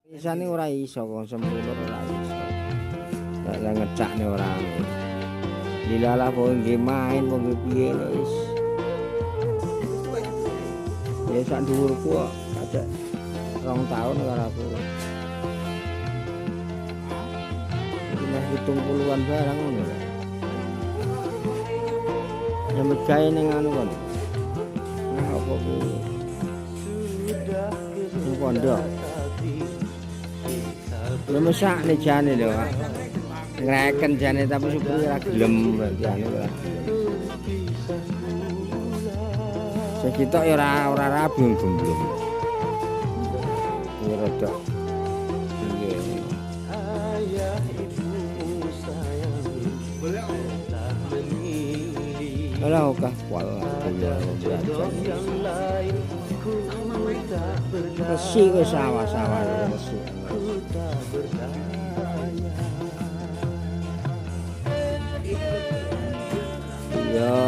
Isane ora iso kok sempulur ora iso. Nek ngecakne ora. Dilalah kok nggih main kok nggih piye wis. Ya sak dhuwurku kok kadek 2 tahun karo aku. Iki meh 70-an barang ngono lho. Nyambut gawe ning anu kon. Nah apa kuwi? Ning pondok. Ya mesakne jane lho, Pak. Ngreken jane tapi supaya ora gelem jane ora. Sekitok ya ora rabi gemblung. Ya rada. Iya. Alah okah wal ya. Resi ke sawah-sawah resi. Ya